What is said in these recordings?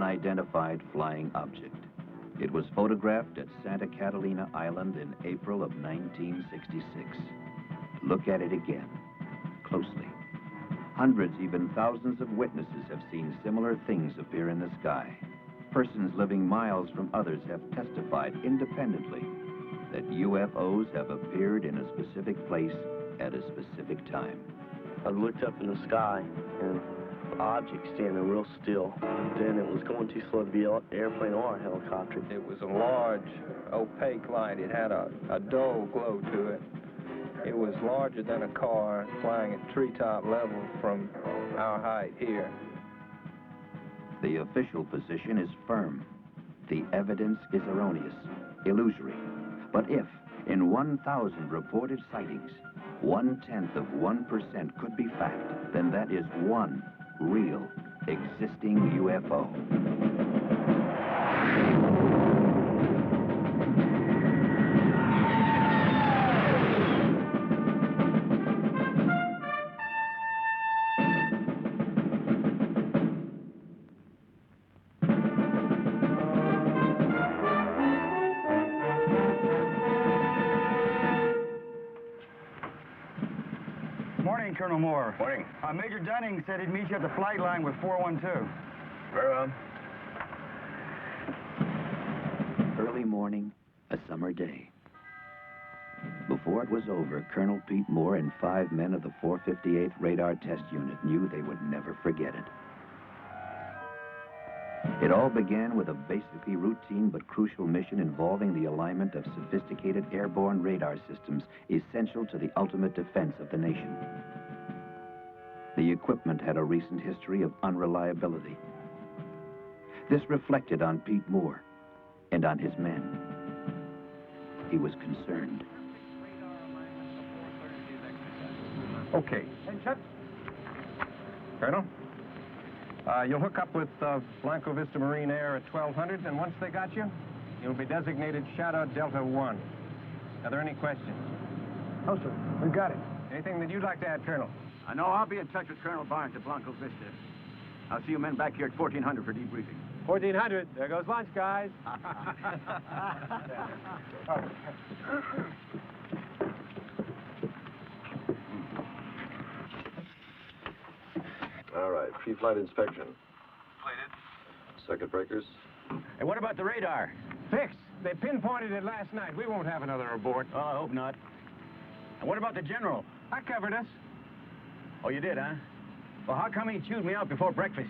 unidentified flying object. It was photographed at Santa Catalina Island in April of 1966. Look at it again, closely. Hundreds, even thousands of witnesses have seen similar things appear in the sky. Persons living miles from others have testified independently that UFOs have appeared in a specific place at a specific time. I looked up in the sky and the object standing real still. Then it was going too slow to be an airplane or a helicopter. It was a large, opaque light. It had a dull glow to it. It was larger than a car, flying at treetop level from our height here. The official position is firm. The evidence is erroneous, illusory. But if, in 1,000 reported sightings, 0.1% could be fact, then that is one real, existing UFO. Morning, Colonel Moore. Morning. Major Dunning said he'd meet you at the flight line with 412. Very well. Early morning, a summer day. Before it was over, Colonel Pete Moore and 5 men of the 458th Radar Test Unit knew they would never forget it. It all began with a basically routine but crucial mission involving the alignment of sophisticated airborne radar systems essential to the ultimate defense of the nation. The equipment had a recent history of unreliability. This reflected on Pete Moore and on his men. He was concerned. Okay. Colonel? You'll hook up with Blanco Vista Marine Air at 1200, and once they got you, you'll be designated Shadow Delta 1. Are there any questions? Oh, sir. We've got it. Anything that you'd like to add, Colonel? I know I'll be in touch with Colonel Barnes at Blanco Vista. I'll see you men back here at 1400 for debriefing. 1400. There goes lunch, guys. All right, pre-flight inspection. Completed. Circuit breakers. Hey, what about the radar? Fixed. They pinpointed it last night. We won't have another abort. Oh, I hope not. And what about the general? I covered us. Oh, you did, huh? Well, how come he chewed me out before breakfast?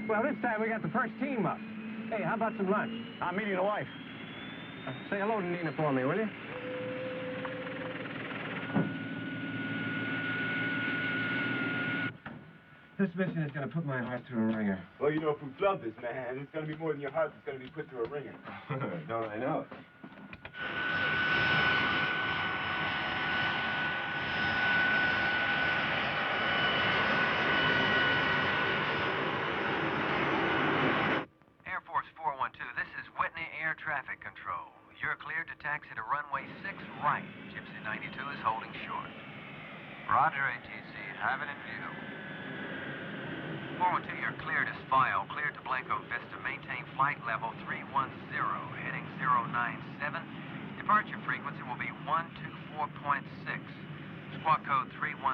Well, this time we got the first team up. Hey, how about some lunch? I'm meeting the wife. Say hello to Nina for me, will you? This mission is going to put my heart through a ringer. Well, you know, if we flub this, man, it's going to be more than your heart that's going to be put through a ringer. Don't I know it? Air Force 412, this is Whitney Air Traffic Control. You're cleared to taxi to runway 6 right. Gypsy 92 is holding short. Roger, ATC. Have it in view. 412, you're cleared as file. Cleared to Blanco Vista. Maintain flight level 310, heading 097. Departure frequency will be 124.6. Squawk code 3138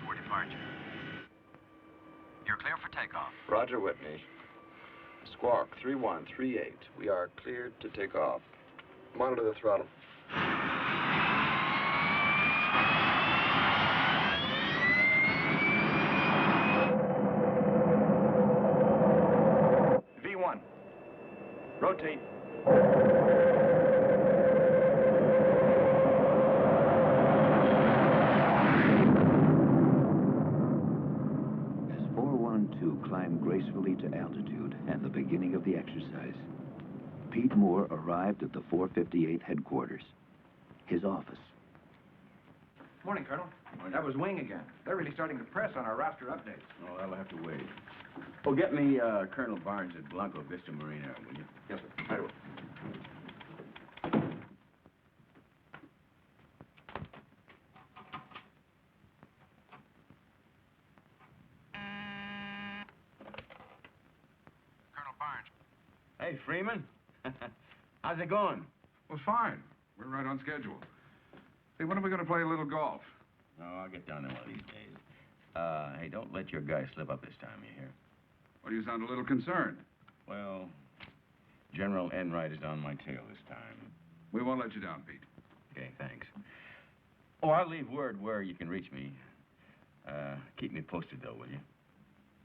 before departure. You're clear for takeoff. Roger, Whitney. Squawk 3138. We are cleared to take off. Monitor the throttle. V1. Rotate. As 412 climbed gracefully to altitude and the beginning of the exercise, Pete Moore arrived at the 458th headquarters, his office. Morning, Colonel. Morning. That was Wing again. They're really starting to press on our roster updates. Oh, that'll have to wait. Well, get me Colonel Barnes at Blanco Vista Marine Air, will you? Yes, sir. Right away. Hey, Freeman. How's it going? Well, fine. We're right on schedule. Hey, when are we going to play a little golf? Oh, I'll get down there one of these days. Hey, don't let your guy slip up this time, you hear? Well, you sound a little concerned. Well, General Enright is on my tail this time. We won't let you down, Pete. Okay, thanks. Oh, I'll leave word where you can reach me. Keep me posted, though, will you?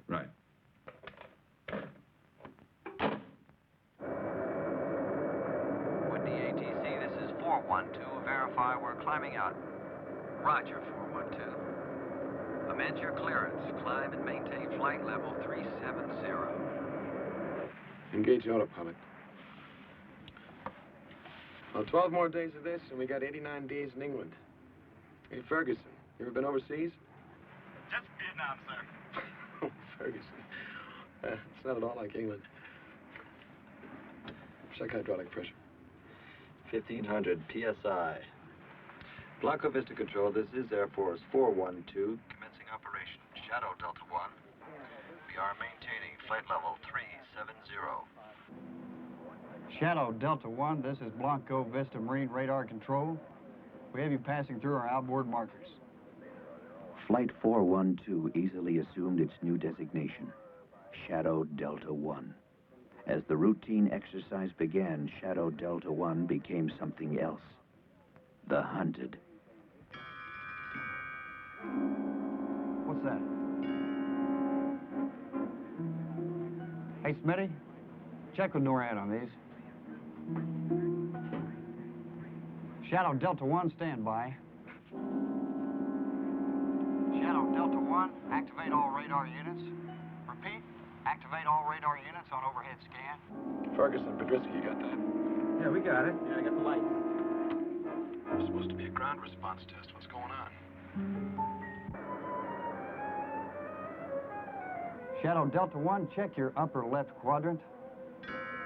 Right. With the ATC, this is 412. Verify we're climbing out. Roger, 412. Amend your clearance. Climb and maintain flight level 370. Engage autopilot. Well, 12 more days of this, and we got 89 days in England. Hey, Ferguson, you ever been overseas? Just Vietnam, sir. Oh, Ferguson. It's not at all like England. Check hydraulic pressure. 1500 psi. Blanco Vista Control, this is Air Force 412. Commencing operation. Shadow Delta 1. We are maintaining flight level 370. Shadow Delta 1, this is Blanco Vista Marine Radar Control. We have you passing through our outboard markers. Flight 412 easily assumed its new designation, Shadow Delta 1. As the routine exercise began, Shadow Delta 1 became something else. The hunted. What's that? Hey, Smitty, check with NORAD on these. Shadow Delta 1, stand by. Shadow Delta 1, activate all radar units. Repeat, activate all radar units on overhead scan. Ferguson, Pedrisky, you got that? Yeah, we got it. Yeah, I got the lights. It's supposed to be a ground response test. What's going on? Shadow Delta 1, check your upper left quadrant.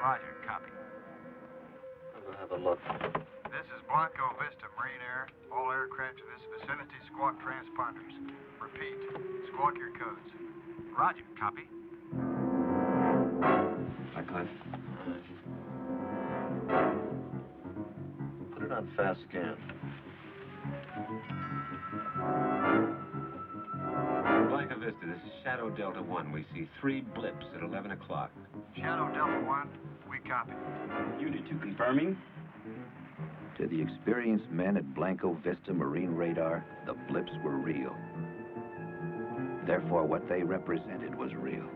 Roger, copy. I'll have a look. This is Blanco Vista Marine Air. All aircraft in this vicinity squawk transponders. Repeat, squawk your codes. Roger, copy. I climb. Put it on fast scan. Blanco Vista, this is Shadow Delta 1. We see 3 blips at 11 o'clock. Shadow Delta 1, we copy. Unit 2 confirming. To the experienced men at Blanco Vista Marine Radar, the blips were real. Therefore, what they represented was real.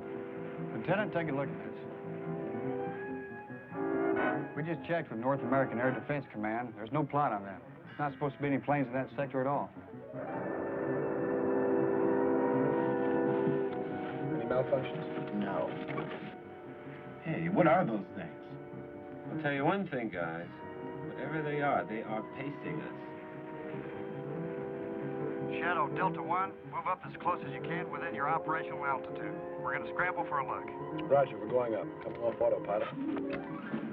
Lieutenant, take a look at this. We just checked with North American Air Defense Command. There's no plot on that. There's not supposed to be any planes in that sector at all. Any malfunctions? No. Hey, what are those things? I'll tell you one thing, guys. Whatever they are pacing us. Shadow Delta 1, move up as close as you can within your operational altitude. We're going to scramble for a look. Roger, we're going up. Come off autopilot.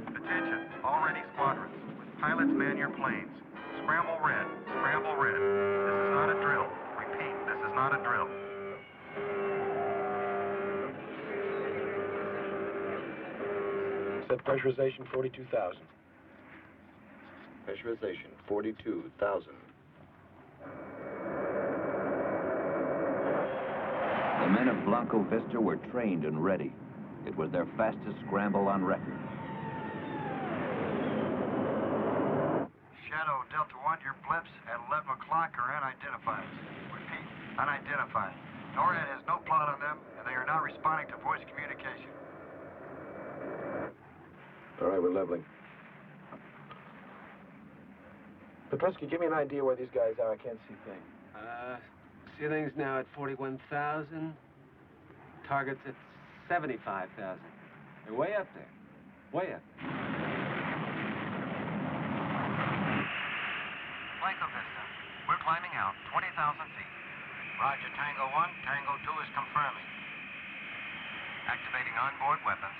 Attention, all ready squadrons. Pilots, man your planes. Scramble red, scramble red. This is not a drill. Repeat, this is not a drill. Set pressurization 42,000. Pressurization 42,000. The men of Blanco Vista were trained and ready. It was their fastest scramble on record. Shadow Delta 1, your blips at 11 o'clock are unidentified. Repeat, unidentified. NORAD has no plot on them, and they are not responding to voice communication. All right, we're leveling. Petrovsky, give me an idea where these guys are. I can't see things. Ceiling's now at 41,000. Target's at 75,000. They're way up there. Way up there. Blanco Vista, we're climbing out 20,000 feet. Roger, Tango 1, Tango 2 is confirming. Activating onboard weapons.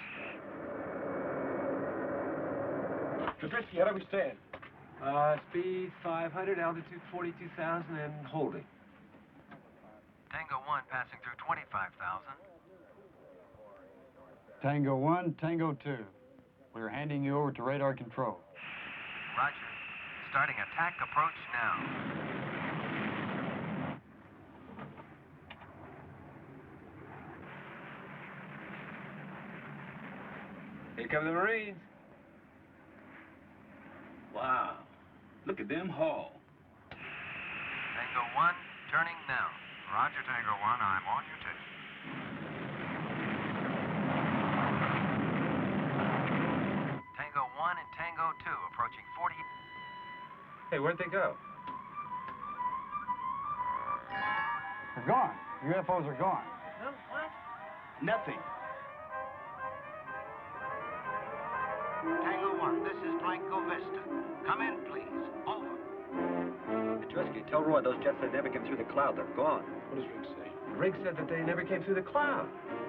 Petrovsky, how do we stand? Speed 500, altitude 42,000, and holding. Tango 1 passing through 25,000. Tango 1, Tango 2. We're handing you over to radar control. Roger. Starting attack approach now. Here come the Marines. Wow. Look at them haul. Tango 1, turning now. Roger, Tango 1. I'm on your tape. Tango 1 and Tango 2 approaching 40. Hey, where'd they go? They're gone. UFOs are gone. No, what? Nothing. Tango 1, this is Blanco Vista. Come in, please. Over. Petrovsky, tell Roy those jets that never came through the cloud. They're gone. What does Rick say? Rick said that they never came through the cloud.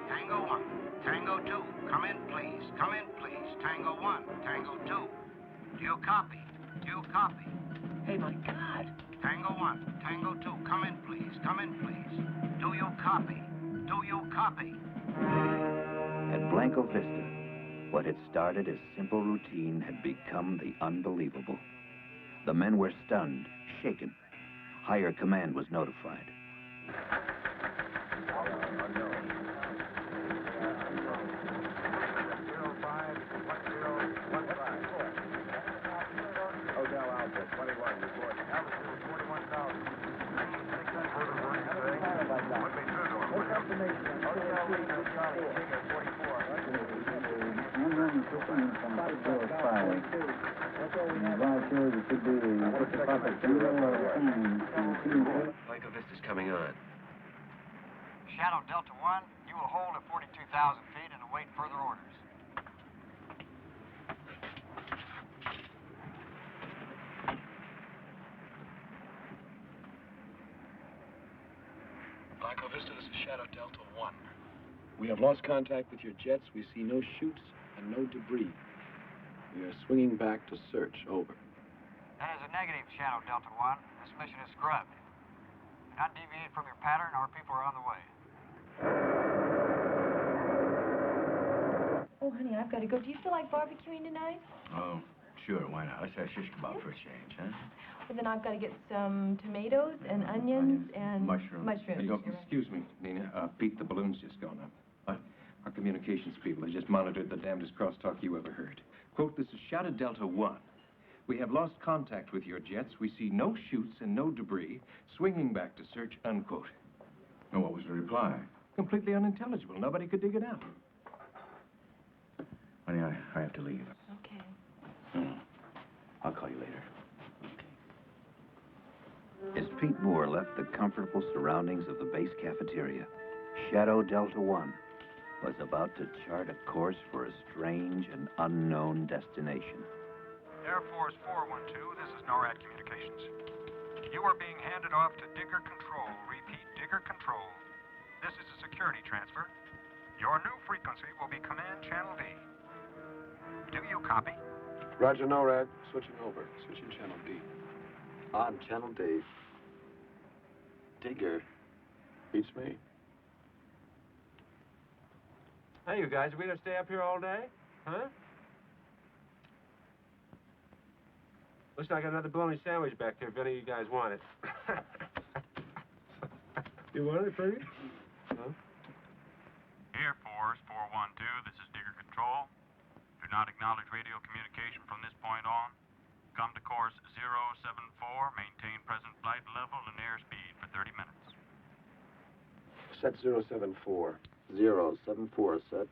Tango 1, Tango 2, come in, please. Come in, please. Tango 1, Tango 2. Do you copy? Do you copy? Hey, my God. Tango 1, Tango 2, come in, please. Come in, please. Do you copy? Do you copy? At Blanco Vista, what had started as simple routine had become the unbelievable. The men were stunned, shaken. Higher command was notified. Blanco Vista's coming on. Shadow Delta 1, you will hold at 42,000 feet and await further orders. Blanco Vista, this is Shadow Delta 1. We have lost contact with your jets. We see no chutes and no debris. We are swinging back to search. Over. That is a negative, Shadow Delta 1. This mission is scrubbed. Do not deviate from your pattern. Our people are on the way. Oh, honey, I've got to go. Do you feel like barbecuing tonight? Oh, sure, why not? Let's have shish kebab for a change, huh? Well, then I've got to get some tomatoes and onions and Mushrooms. Excuse me, Nina. Pete, the balloon's just gone up. What? Our communications people have just monitored the damnedest crosstalk you ever heard. Quote, this is Shadow Delta 1. We have lost contact with your jets. We see no chutes and no debris. Swinging back to search, unquote. And what was the reply? Completely unintelligible. Nobody could dig it out. Honey, I have to leave. Okay. I'll call you later. As Pete Moore left the comfortable surroundings of the base cafeteria, Shadow Delta 1 was about to chart a course for a strange and unknown destination. Air Force 412, this is NORAD Communications. You are being handed off to Digger Control. Repeat, Digger Control. This is a security transfer. Your new frequency will be Command Channel D. Do you copy? Roger, NORAD. Switching over. Switching Channel D. On Channel D. Digger. Beats me. Hey, you guys, are we gonna stay up here all day? Huh? Looks like I got another bologna sandwich back there if any of you guys want it. You want it, Fergie? Huh? Air Force 412, this is Digger Control. Do not acknowledge radio communication from this point on. Come to course 074, maintain present flight level and airspeed for 30 minutes. Set 074. 074, set.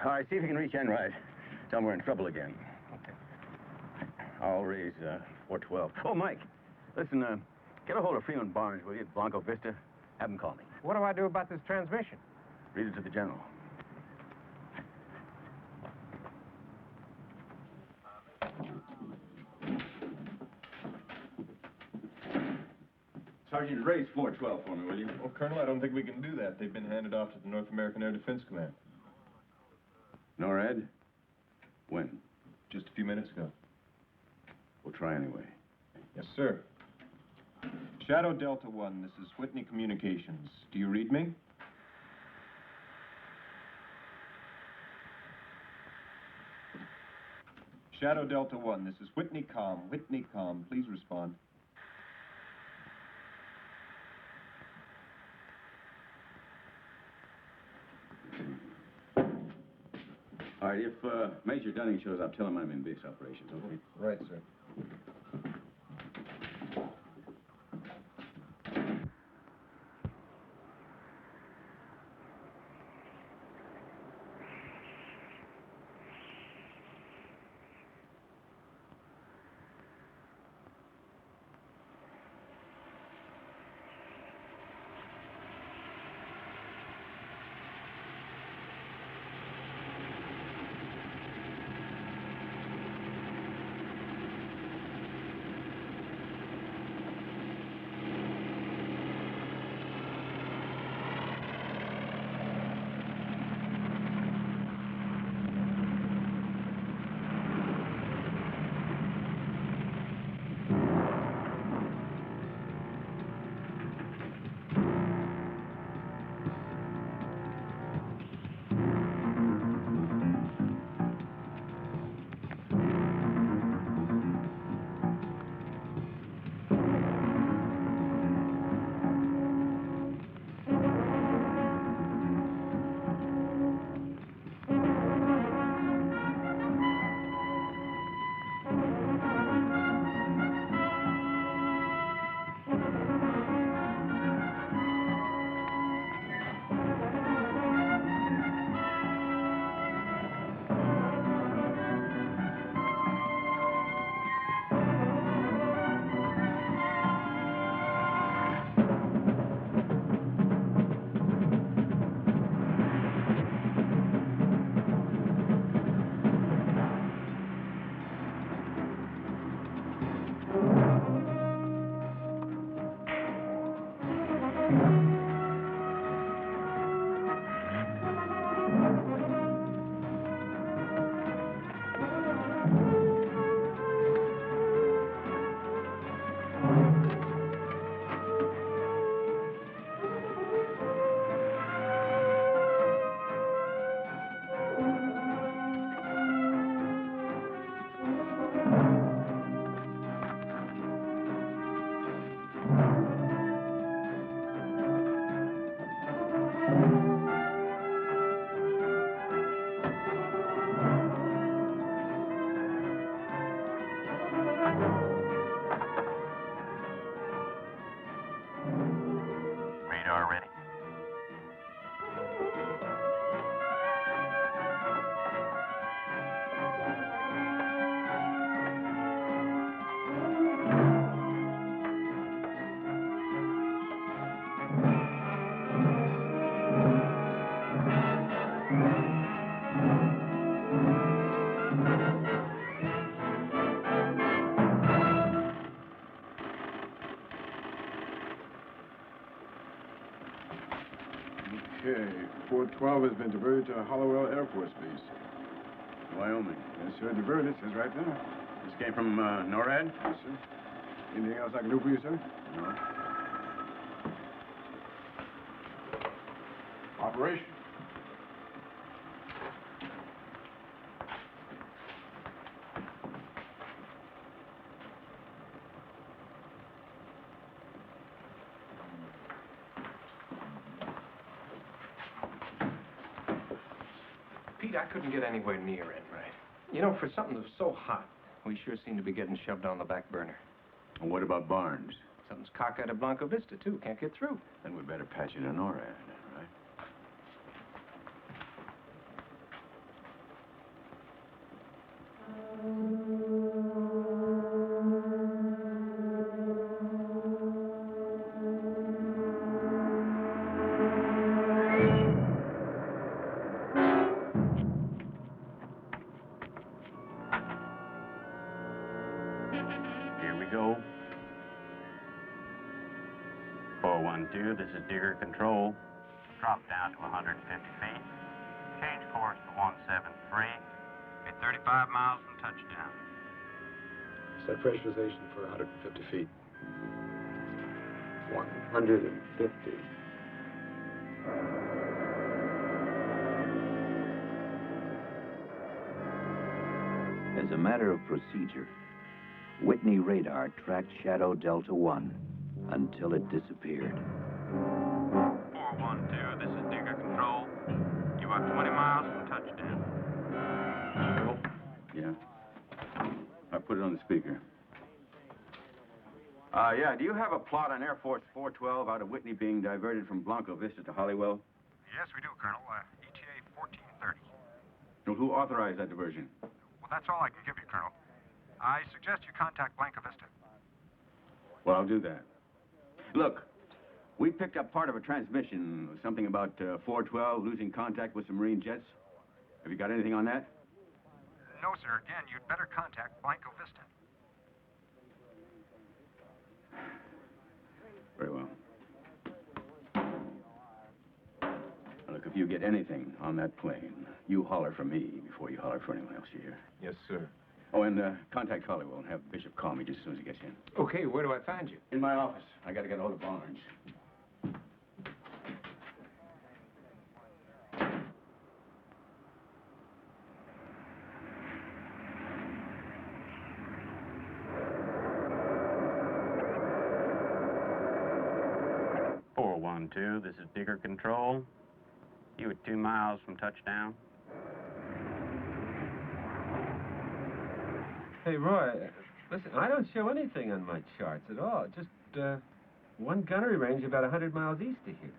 All right, see if you can reach Enright. Tell them we're in trouble again. Okay. I'll raise 412. Oh, Mike, listen, get a hold of Freeman Barnes, will you, at Blanco Vista? Have him call me. What do I do about this transmission? Read it to the general. Sergeant, raise 412 for me, will you? Well, Colonel, I don't think we can do that. They've been handed off to the North American Air Defense Command. NORAD? When? Just a few minutes ago. We'll try anyway. Yes, sir. Shadow Delta 1, this is Whitney Communications. Do you read me? Shadow Delta 1, this is Whitney Com. Whitney Com, please respond. All right, if Major Dunning shows up, tell him I'm in base operations, okay? Right, sir. Okay, 412 has been diverted to Hollowell Air Force Base. Wyoming. Yes, sir, diverted, says right there. This came from NORAD? Yes, sir. Anything else I can do for you, sir? No. Operation. Pete, I couldn't get anywhere near it, right? You know, for something that's so hot, we sure seem to be getting shoved on the back burner. And what about Barnes? Something's cockeyed at Blanco Vista, too. Can't get through. Then we better patch it to NORAD, right? Go. 412, this is Digger Control. Drop down to 150 feet. Change course to 173. Be 35 miles from touchdown. Set pressurization for 150 feet. 150. As a matter of procedure, Whitney radar tracked Shadow Delta 1 until it disappeared. 412, this is Digger Control. You are 20 miles from touchdown. Yeah. I put it on the speaker. Yeah, do you have a plot on Air Force 412 out of Whitney being diverted from Blanco Vista to Holywell? Yes, we do, Colonel. ETA 1430. Well, who authorized that diversion? Well, that's all I can give you, Colonel. I suggest you contact Blanco Vista. Well, I'll do that. Look, we picked up part of a transmission, something about 412 losing contact with some Marine jets. Have you got anything on that? No, sir. Again, you'd better contact Blanco Vista. Very well. Now, look, if you get anything on that plane, you holler for me before you holler for anyone else, you hear? Yes, sir. Oh, and contact Holywell and have Bishop call me just as soon as he gets in. Okay, where do I find you? In my office. I got to get a hold of Barnes. This is Digger Control. You at 2 miles from touchdown. Hey, Roy, listen, I don't show anything on my charts at all. Just one gunnery range about 100 miles east of here.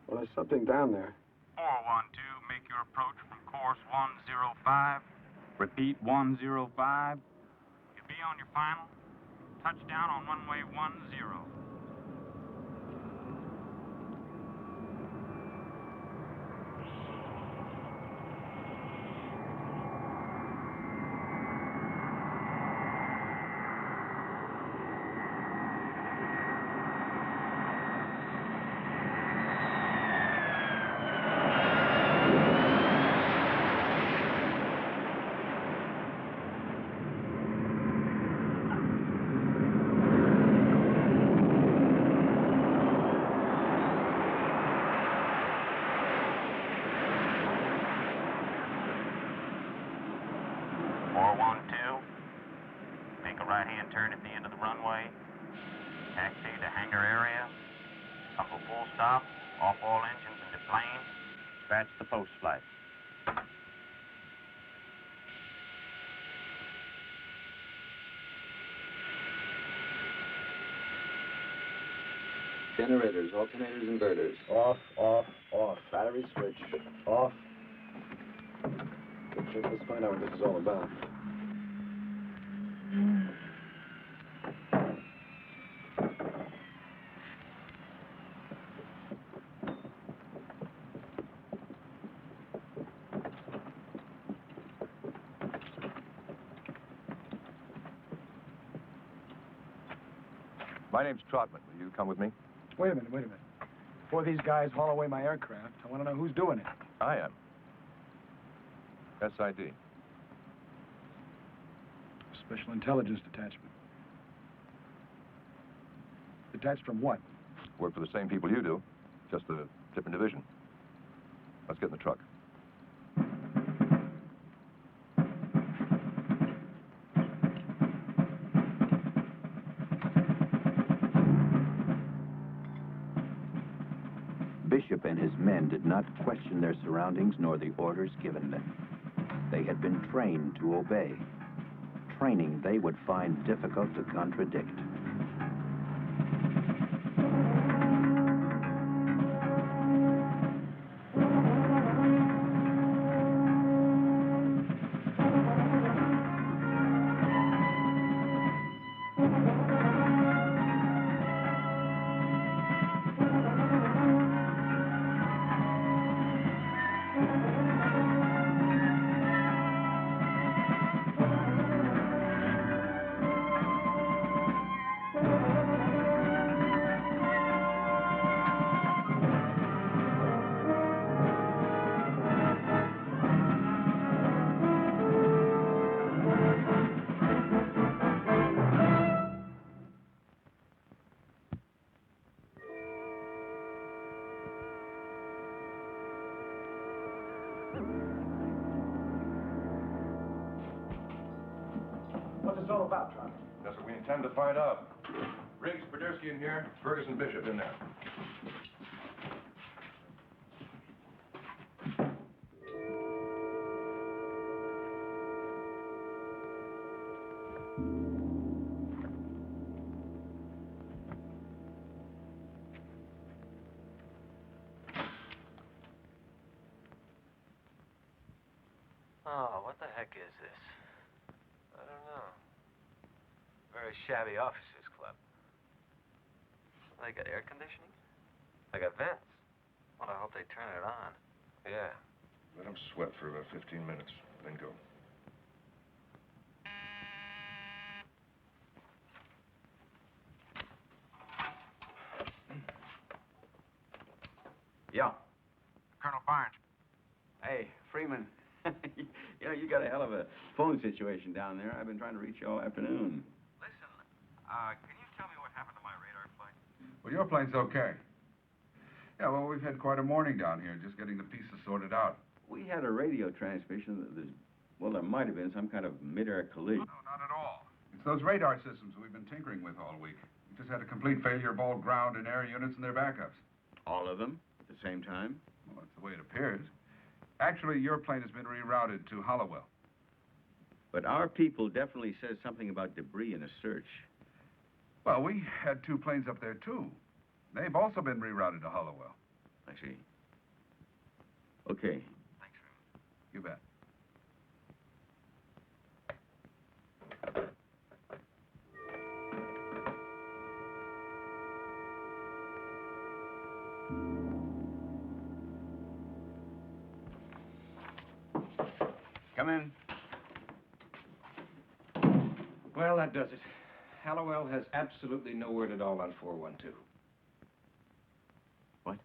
Well, there's something down there. 412, make your approach from course 105. Repeat 105. You'll be on your final. Touchdown on runway 10. Turn at the end of the runway, taxi to hangar area, come to full stop, off all engines and deplane, dispatch the post flight. Generators, alternators, inverters. Off, off, off. Battery switch. Off. Let's find out what this is all about. My name's Trotman. Will you come with me? Wait a minute. Before these guys haul away my aircraft, I want to know who's doing it. I am. SID. Special Intelligence Detachment. Detached from what? Work for the same people you do, just a different division. Let's get in the truck. Bishop and his men did not question their surroundings nor the orders given them. They had been trained to obey, training they would find difficult to contradict. this all about, Charlie? That's what we intend to find out. Riggs, Podersky in here, Ferguson, Bishop in there. Oh, what the heck is this? I don't know. Very shabby officers club. They got air conditioning? They got vents. Well, I hope they turn it on. Yeah. Let them sweat for about 15 minutes, then go. Yeah. Colonel Barnes. Hey, Freeman. You know, you got a hell of a phone situation down there. I've been trying to reach you all afternoon. Listen, can you tell me what happened to my radar flight? Well, your plane's okay. Yeah, well, we've had quite a morning down here, just getting the pieces sorted out. We had a radio transmission that there's, well, there might have been some kind of mid-air collision. No, not at all. It's those radar systems we've been tinkering with all week. We just had a complete failure of all ground and air units and their backups. All of them at the same time? Well, that's the way it appears. Actually, your plane has been rerouted to Hollowell. But our people definitely says something about debris in a search. Well, we had 2 planes up there, too. They've also been rerouted to Hollowell. I see. Okay. Thanks, Freeman. You bet. Come in. Well, that does it. Hallowell has absolutely no word at all on 412. What?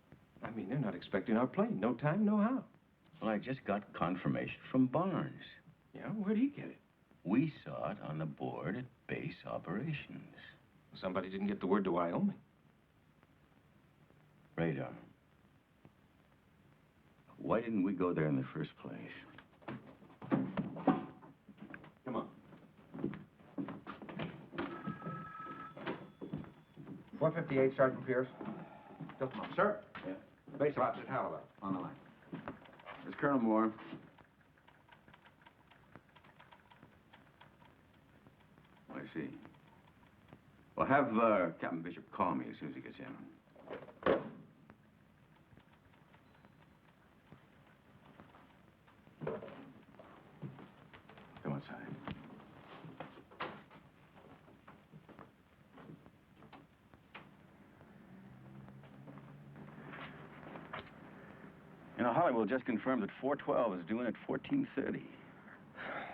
I mean, they're not expecting our plane. No time, no how. Well, I just got confirmation from Barnes. Yeah, where'd he get it? We saw it on the board at base operations. Somebody didn't get the word to Wyoming. Radar. Why didn't we go there in the first place? Come on. 458, Sergeant Pierce. Just a moment. Sir? Yeah. Base opposite Hallowell. On the line. It's Colonel Moore. I see. Well, have Captain Bishop call me as soon as he gets in. Come outside. You know, Hollywood just confirmed that 412 is due in at 14:30.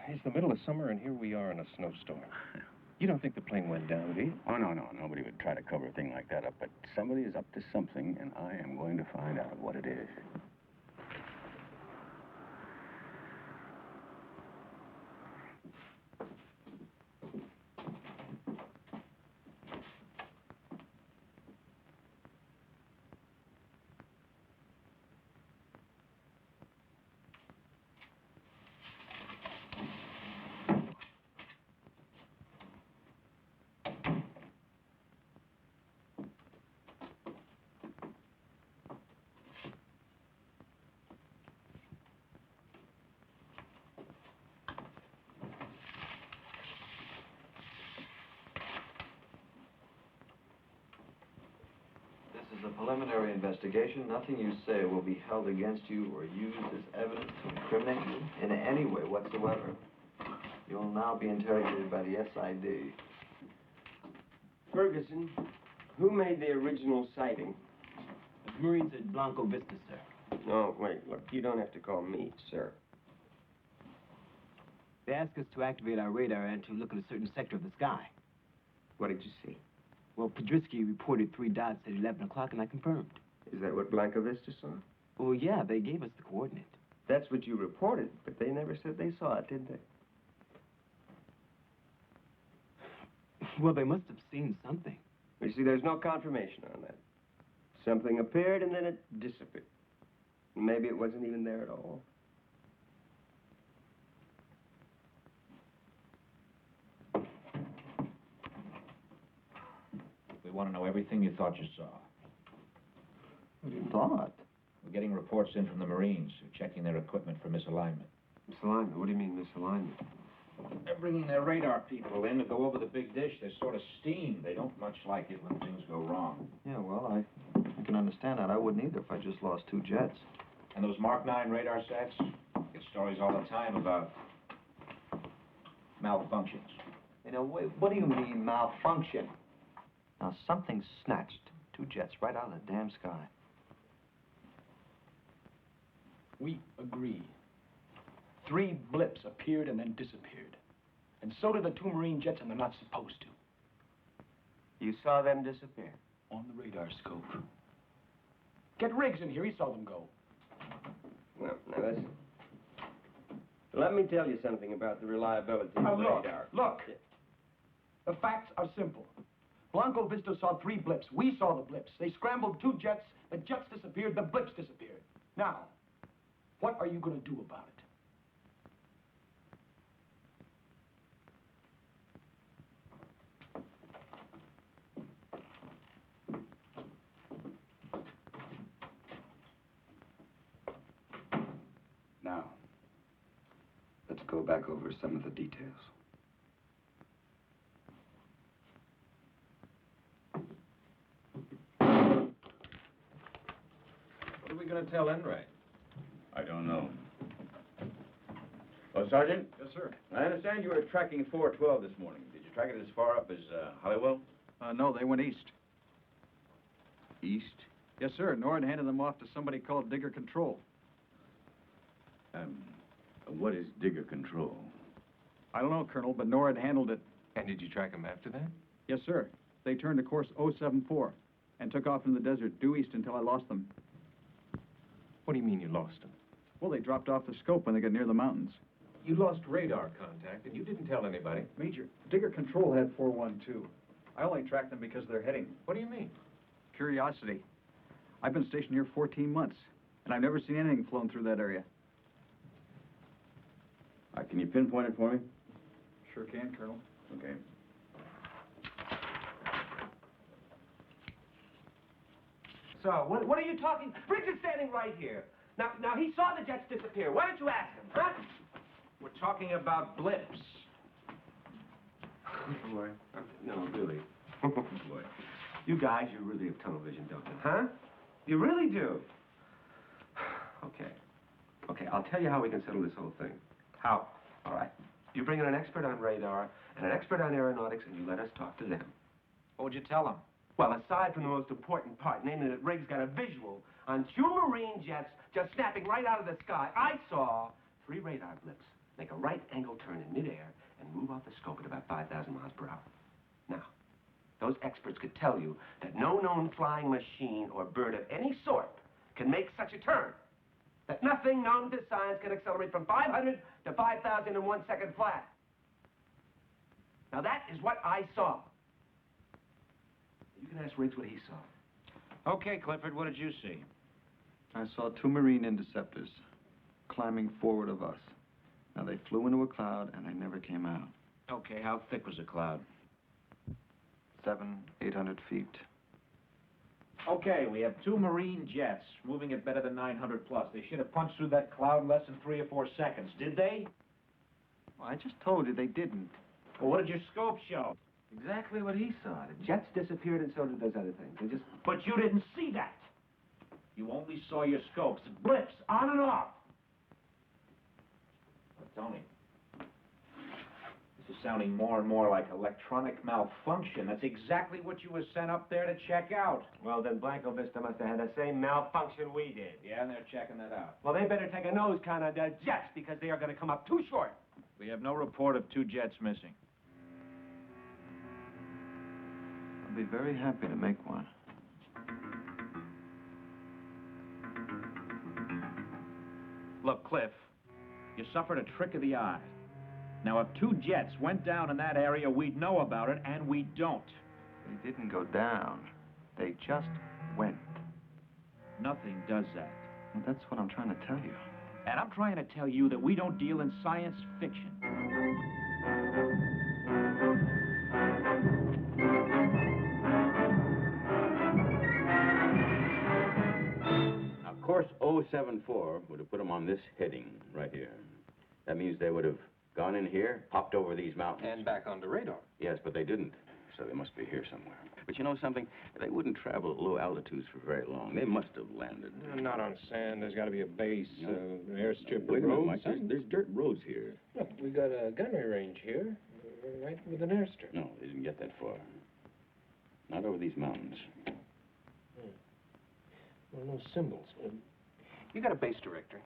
It's the middle of summer, and here we are in a snowstorm. You don't think the plane went down, do you? Oh, no. Nobody would try to cover a thing like that up, but somebody is up to something, and I am going to find out what it is. This is a preliminary investigation. Nothing you say will be held against you or used as evidence to incriminate you in any way whatsoever. You will now be interrogated by the SID. Ferguson, who made the original sighting? The Marines at Blanco Vista, sir. No, wait, look, you don't have to call me, sir. They asked us to activate our radar and to look at a certain sector of the sky. What did you see? Well, Podersky reported 3 dots at 11 o'clock, and I confirmed. Is that what Blanco Vista saw? Well, yeah, they gave us the coordinate. That's what you reported, but they never said they saw it, did they? Well, they must have seen something. You see, there's no confirmation on that. Something appeared and then it disappeared. Maybe it wasn't even there at all. want to know everything you thought you saw. What you thought? We're getting reports in from the Marines who are checking their equipment for misalignment. Misalignment? What do you mean, misalignment? They're bringing their radar people in to go over the big dish. They're sort of steamed. They don't much like it when things go wrong. Yeah, well, I can understand that. I wouldn't either if I just lost 2 jets. And those Mark 9 radar sets get stories all the time about malfunctions. You know, what do you mean, malfunction? Now, something snatched 2 jets right out of the damn sky. We agree. 3 blips appeared and then disappeared. And so did the 2 Marine jets, and they're not supposed to. You saw them disappear? On the radar scope. Get Riggs in here, he saw them go. Well, now listen. Let me tell you something about the reliability of Now, radar. Look. The facts are simple. Blanco Vista saw 3 blips. We saw the blips. They scrambled 2 jets. The jets disappeared. The blips disappeared. Now, what are you going to do about it? Now, let's go back over some of the details. What are we going to tell Enright? I don't know. Well, Sergeant? Yes, sir. I understand you were tracking 412 this morning. Did you track it as far up as Hollywood? No, they went east. East? Yes, sir. Nord handed them off to somebody called Digger Control. What is Digger Control? I don't know, Colonel, but Nord handled it. And did you track them after that? Yes, sir. They turned to course 074 and took off in the desert due east until I lost them. What do you mean you lost them? Well, they dropped off the scope when they got near the mountains. You lost radar contact, and you didn't tell anybody. Major, Digger Control had 412. I only tracked them because of their heading. What do you mean? Curiosity. I've been stationed here 14 months, and I've never seen anything flown through that area. Can you pinpoint it for me? Sure can, Colonel. Okay. So, what are you talking? Riggs is standing right here. Now, he saw the jets disappear. Why don't you ask him, huh? We're talking about blips. Boy, no, really. Boy, you guys, you really have tunnel vision, don't you? Huh? You really do. Okay, I'll tell you how we can settle this whole thing. How? All right. You bring in an expert on radar and an expert on aeronautics, and you let us talk to them. What would you tell them? Well, aside from the most important part, namely that Riggs got a visual on 2 Marine jets just snapping right out of the sky, I saw 3 radar blips make a right-angle turn in midair and move off the scope at about 5,000 miles per hour. Now, those experts could tell you that no known flying machine or bird of any sort can make such a turn. That nothing known to science can accelerate from 500 to 5,000 in 1 second flat. Now, that is what I saw. You can ask Riggs what he saw. Okay, Clifford, what did you see? I saw 2 Marine interceptors climbing forward of us. Now, they flew into a cloud, and they never came out. Okay, how thick was the cloud? 700, 800 feet. Okay, we have 2 Marine jets moving at better than 900 plus. They should have punched through that cloud in less than 3 or 4 seconds. Did they? Well, I just told you they didn't. Well, what did your scope show? Exactly what he saw. The jets disappeared, and so did those other things. They just... But you didn't see that. You only saw your scopes. Blips, on and off. But Tony, this is sounding more and more like electronic malfunction. That's exactly what you were sent up there to check out. Well, then Blanco Vista must have had the same malfunction we did. Yeah, and they're checking that out. Well, they better take a nose count on the jets, because they are going to come up too short. We have no report of 2 jets missing. I'll be very happy to make one. Look, Cliff, you suffered a trick of the eye. Now, if 2 jets went down in that area, we'd know about it, and we don't. They didn't go down. They just went. Nothing does that. Well, that's what I'm trying to tell you. And I'm trying to tell you that we don't deal in science fiction. 074 would have put them on this heading right here. That means they would have gone in here, popped over these mountains. And back onto radar. Yes, but they didn't. So they must be here somewhere. But you know something? They wouldn't travel at low altitudes for very long. They must have landed. Not on sand. There's got to be a base, an airstrip. Wait a minute, Mike. There's dirt roads here. Look, we got a gunnery range here, right with an airstrip. No, they didn't get that far. Not over these mountains. Well, no symbols. You got a base directory?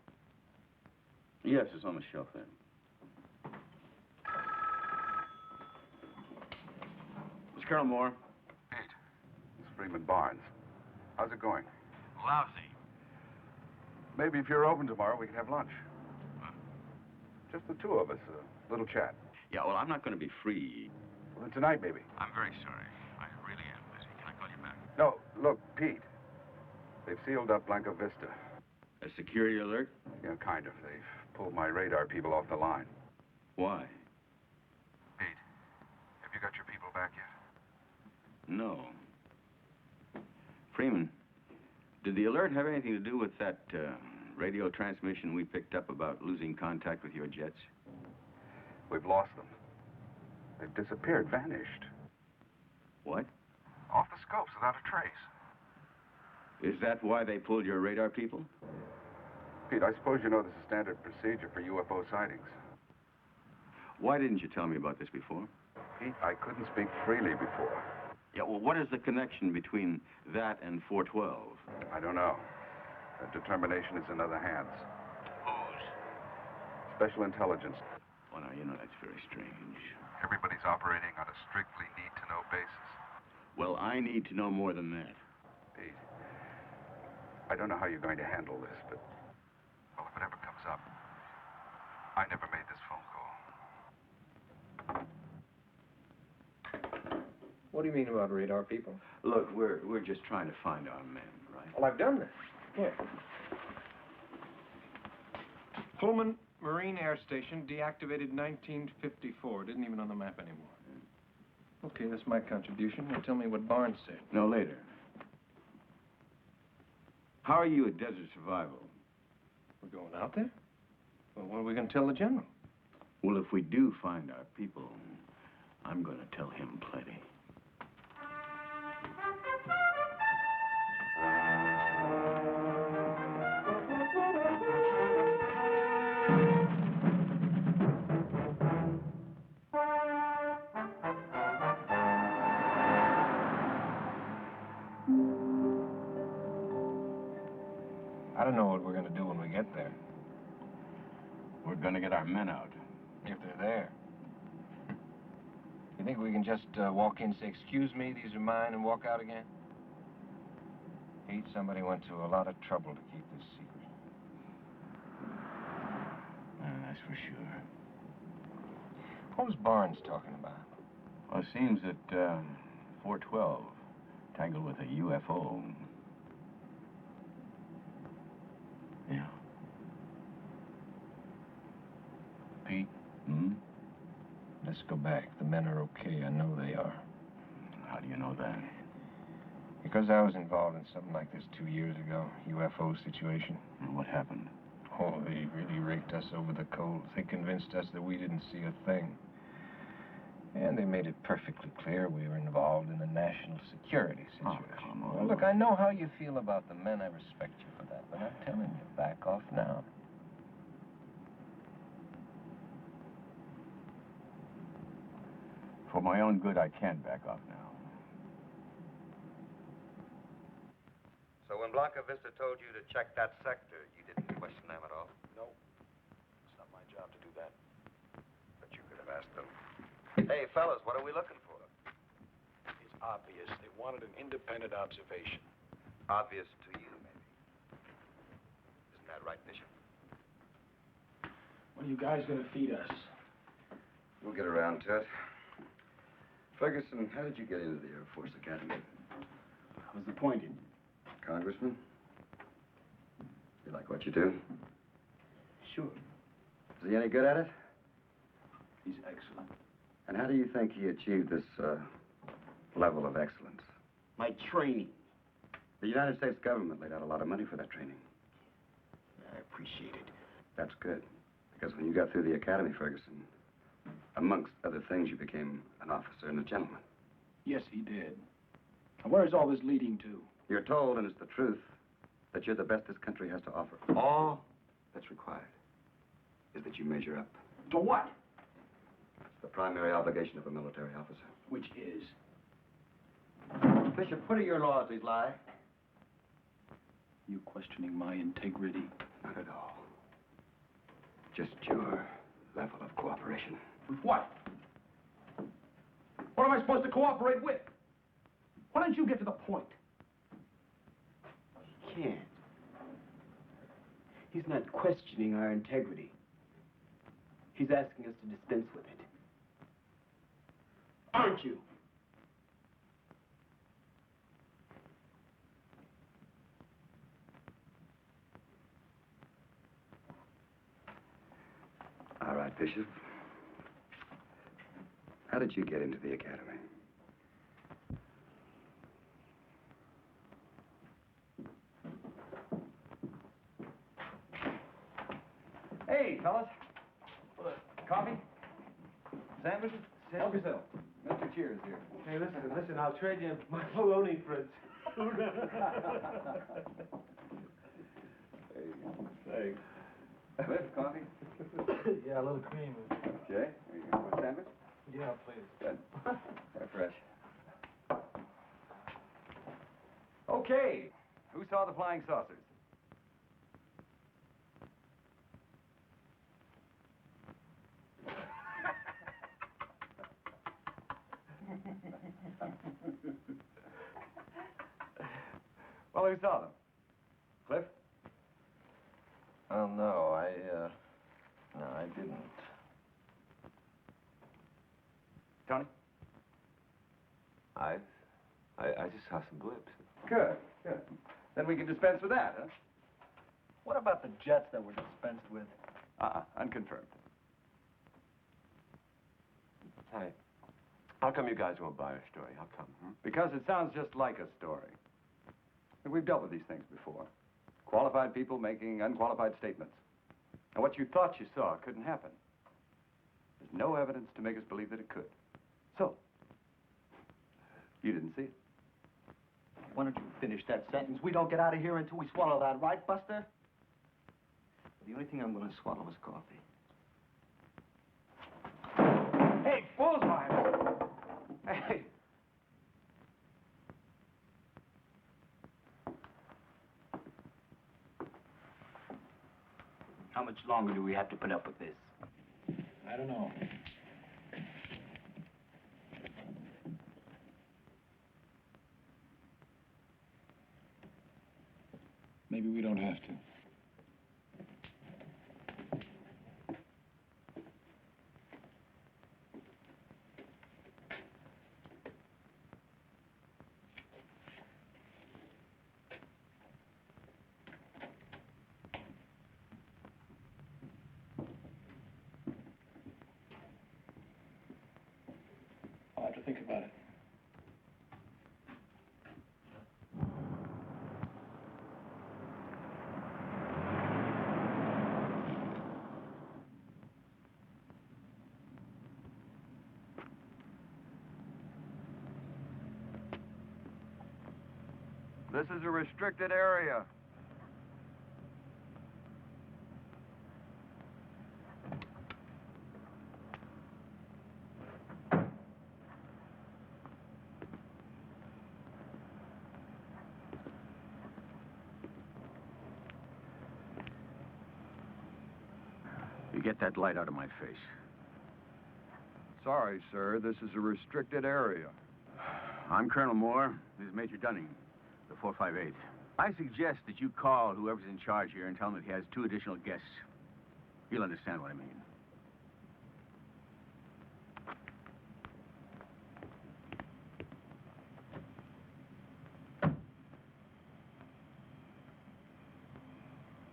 Yes, it's on the shelf there. Miss Colonel Moore. Pete, it's Freeman Barnes. How's it going? Lousy. Maybe if you're open tomorrow, we can have lunch. Just the two of us, a little chat. Yeah, well, I'm not going to be free. Well, then tonight, maybe. I'm very sorry. I really am busy. Can I call you back? No, look, Pete. They've sealed up Blanco Vista. A security alert? Yeah, kind of. They've pulled my radar people off the line. Why? Pete, have you got your people back yet? No. Freeman, did the alert have anything to do with that radio transmission we picked up about losing contact with your jets? We've lost them. They've disappeared, vanished. What? Off the scopes without a trace. Is that why they pulled your radar people? Pete, I suppose you know this is standard procedure for UFO sightings. Why didn't you tell me about this before? Pete, I couldn't speak freely before. Yeah, well, what is the connection between that and 412? I don't know. That determination is in other hands. Whose? Special intelligence. Well, now, you know, that's very strange. Everybody's operating on a strictly need-to-know basis. Well, I need to know more than that. Pete, I don't know how you're going to handle this, but... Well, if it ever comes up, I never made this phone call. What do you mean about radar people? Look, we're just trying to find our men, right? Well, I've done this. Here. Pullman Marine Air Station, deactivated 1954. Didn't even on the map anymore. Okay, that's my contribution. Now tell me what Barnes said. No, later. How are you at Desert Survival? We're going out there? Well, what are we going to tell the general? Well, if we do find our people, I'm going to tell him plenty. I don't know what we're going to do when we get there. We're going to get our men out. If they're there. You think we can just walk in, say, excuse me, these are mine, and walk out again? Pete, somebody went to a lot of trouble to keep this secret. That's for sure. What was Barnes talking about? Well, it seems that 412 tangled with a UFO. Yeah. Pete? Hmm? Let's go back. The men are okay. I know they are. How do you know that? Because I was involved in something like this 2 years ago. UFO situation. And what happened? Oh, they really raked us over the coals. They convinced us that we didn't see a thing. And they made it perfectly clear we were involved in a national security situation. Oh, come on. Well, look, I know how you feel about the men. I respect you for that. But I'm telling you, back off now. For my own good, I can back off now. So when Blanca Vista told you to check that sector, you didn't question them at all? No. It's not my job to do that. But you could have asked them. Hey, fellas, what are we looking for? It's obvious. They wanted an independent observation. Obvious to you, maybe. Isn't that right, Bishop? When are you guys going to feed us? We'll get around to it. Ferguson, how did you get into the Air Force Academy? I was appointed. Congressman? You like what you do? Sure. Is he any good at it? He's excellent. And how do you think he achieved this level of excellence? My training. The United States government laid out a lot of money for that training. appreciate it. That's good. Because when you got through the academy, Ferguson, amongst other things, you became an officer and a gentleman. Yes, he did. Now, where is all this leading to? You're told, and it's the truth, that you're the best this country has to offer. All that's required is that you measure up. To what? It's the primary obligation of a military officer. Which is? Bishop, what are your laws, Eli? You questioning my integrity? Not at all. Just your level of cooperation. With what? What am I supposed to cooperate with? Why don't you get to the point? He can't. He's not questioning our integrity. He's asking us to dispense with it. Aren't you? All right, Bishop. How did you get into the academy? Hey, fellas. Coffee? Sandwiches? Help yourself. Mr. Cheers here. Hey, listen, I'll trade you my bologna for it. Hey, thanks. Cliff, coffee? Yeah, a little cream. Jay, are you going for a sandwich? Yeah, please. Good. They're fresh. Okay. Who saw the flying saucers? Well, who saw them? Cliff? Oh, no, I didn't. Tony? I just saw some blips. Good, good. Then we can dispense with that, huh? What about the jets that were dispensed with? Unconfirmed. Hey, how come you guys won't buy our story? How come? Because it sounds just like a story. And we've dealt with these things before. Qualified people making unqualified statements. And what you thought you saw couldn't happen. There's no evidence to make us believe that it could. So, you didn't see it. Why don't you finish that sentence? We don't get out of here until we swallow that, right, Buster? The only thing I'm going to swallow is coffee. Hey, bullseye! Hey! How much longer do we have to put up with this? I don't know. Maybe we don't have to. I'll have to think about it. This is a restricted area. You get that light out of my face. Sorry, sir. This is a restricted area. I'm Colonel Moore. This is Major Dunning, the 458. I suggest that you call whoever's in charge here and tell him that he has 2 additional guests. You'll understand what I mean.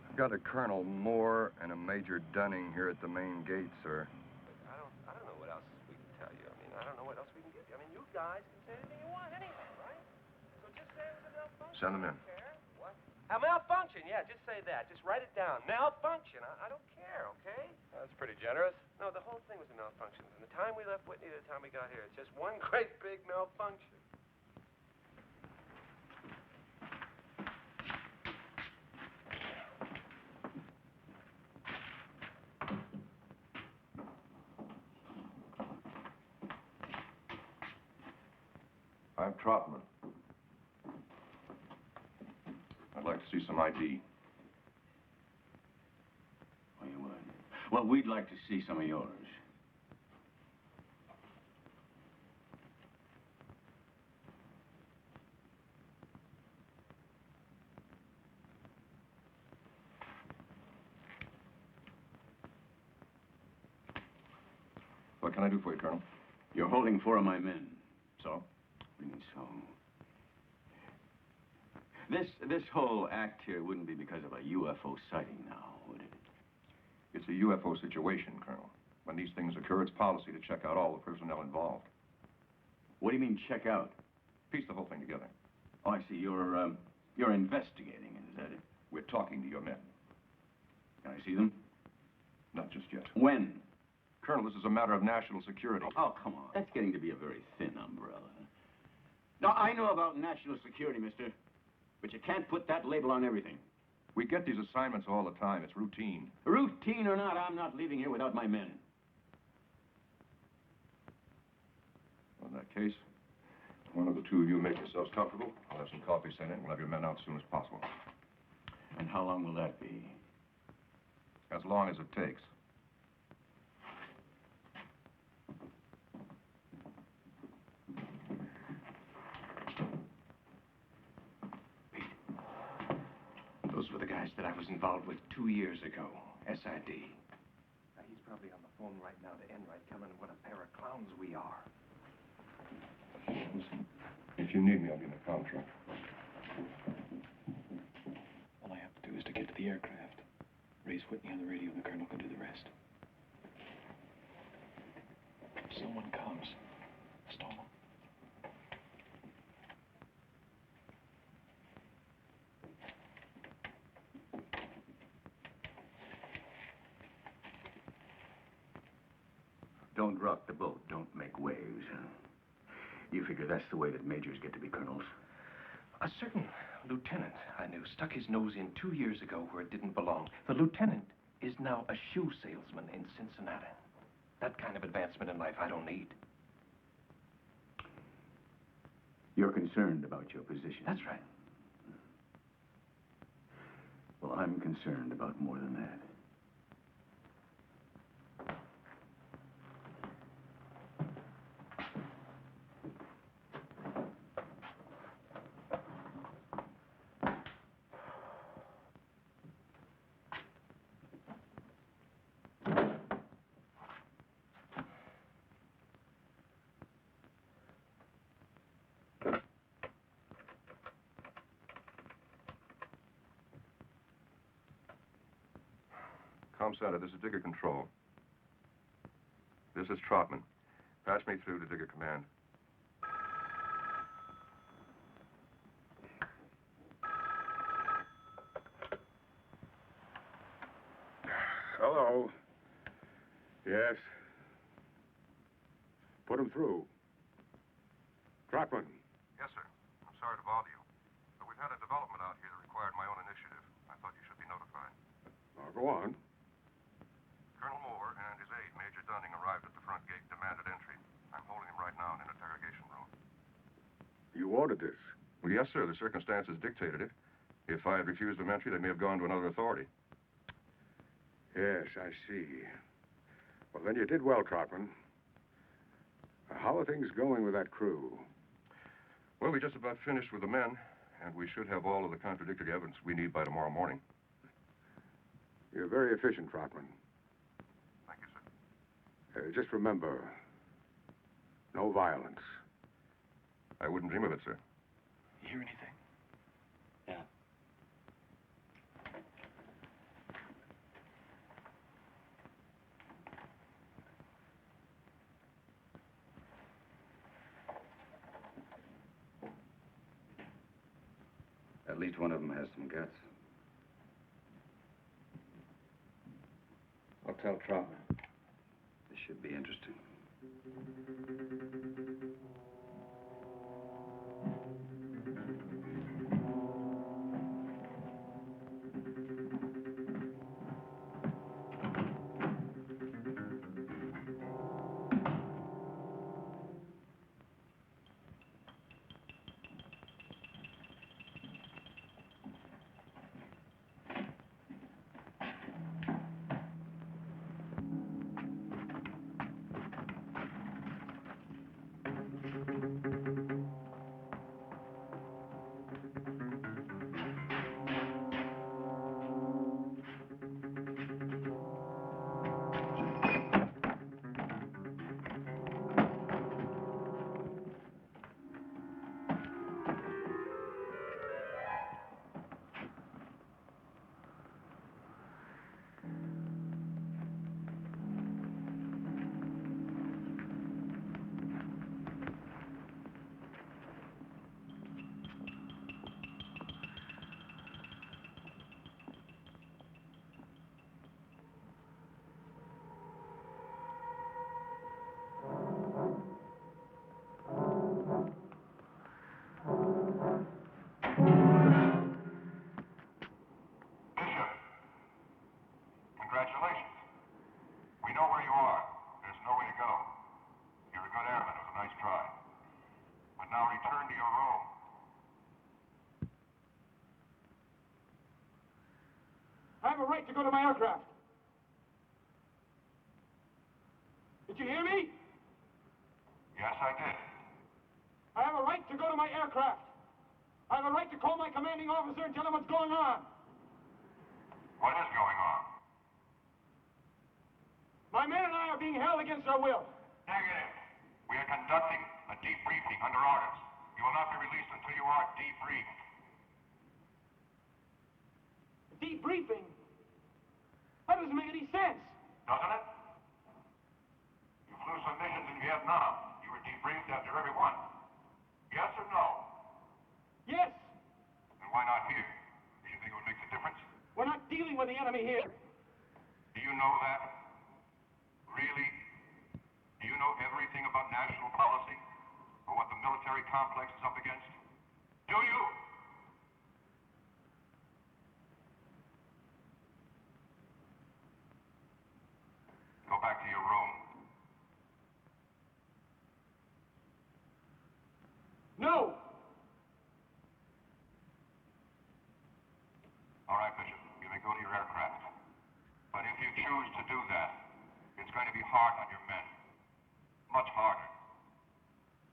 I've got a Colonel Moore and a Major Dunning here at the main gate, sir. I don't know what else we can tell you. I mean, I don't know what else we can give you. I mean, you guys can say anything you want anyway, right? So just say it was a Delphone. Send them in. What? A malfunction, yeah, just say that. Just write it down. Malfunction. I don't care, okay? That's pretty generous. No, the whole thing was a malfunction. From the time we left Whitney to the time we got here, it's just one great big malfunction. I'm Trotman. I'd like to see some ID. Oh, you would? Well, we'd like to see some of yours. What can I do for you, Colonel? You're holding 4 of my men. So? What do you mean, so? This whole act here wouldn't be because of a UFO sighting now, would it? It's a UFO situation, Colonel. When these things occur, it's policy to check out all the personnel involved. What do you mean, check out? Piece the whole thing together. Oh, I see. You're investigating, is that it? We're talking to your men. Can I see them? Not just yet. When? Colonel, this is a matter of national security. Oh, come on. That's getting to be a very thin umbrella. Now, I know about national security, mister, but you can't put that label on everything. We get these assignments all the time. It's routine. Routine or not, I'm not leaving here without my men. In that case, one of the two of you make yourselves comfortable. I'll have some coffee sent in. We'll have your men out as soon as possible. And how long will that be? As long as it takes. Those were the guys that I was involved with 2 years ago. SID. Now, he's probably on the phone right now to Enright, telling him what a pair of clowns we are. Listen, if you need me, I'll be in the comm truck. All I have to do is to get to the aircraft. Raise Whitney on the radio, and the colonel can do the rest. If someone comes, stall them. Don't rock the boat. Don't make waves. You figure that's the way that majors get to be colonels? A certain lieutenant I knew stuck his nose in 2 years ago where it didn't belong. The lieutenant is now a shoe salesman in Cincinnati. That kind of advancement in life I don't need. You're concerned about your position. That's right. Well, I'm concerned about more than that. Comm Center, this is Digger Control. This is Trotman. Pass me through to Digger Command. Hello. Yes. Put him through. Trotman. Yes, sir. I'm sorry to bother you. But we've had a development out here that required my own initiative. I thought you should be notified. Now, go on. Colonel Moore and his aide, Major Dunning, arrived at the front gate and demanded entry. I'm holding him right now in an interrogation room. You ordered this. Well, yes, sir. The circumstances dictated it. If I had refused them entry, they may have gone to another authority. Yes, I see. Well, then you did well, Trotman. How are things going with that crew? Well, we just about finished with the men, and we should have all of the contradictory evidence we need by tomorrow morning. You're very efficient, Trotman. Thank you, sir. Just remember, no violence. I wouldn't dream of it, sir. You hear anything? Yeah. At least one of them has some guts. I'll tell Troutman. This should be interesting. Congratulations. We know where you are. There's nowhere to go. You're a good airman. It was a nice try. But now return to your room. I have a right to go to my aircraft. Did you hear me? Yes, I did. I have a right to go to my aircraft. I have a right to call my commanding officer and tell him what's going on. What is going on? My men and I are being held against our will. Negative. We are conducting a debriefing under orders. You will not be released until you are debriefed. Debriefing? That doesn't make any sense. Doesn't it? You flew some missions in Vietnam. You were debriefed after every one. Yes or no? Yes. Then why not here? Do you think it would make a difference? We're not dealing with the enemy here. Do you know that? Really? Do you know everything about national policy? Or what the military complex is up against? Do you? Go back to your room. No! All right, Bishop. You may go to your aircraft. But if you choose to do that, it's going to be hard on your men. Much harder.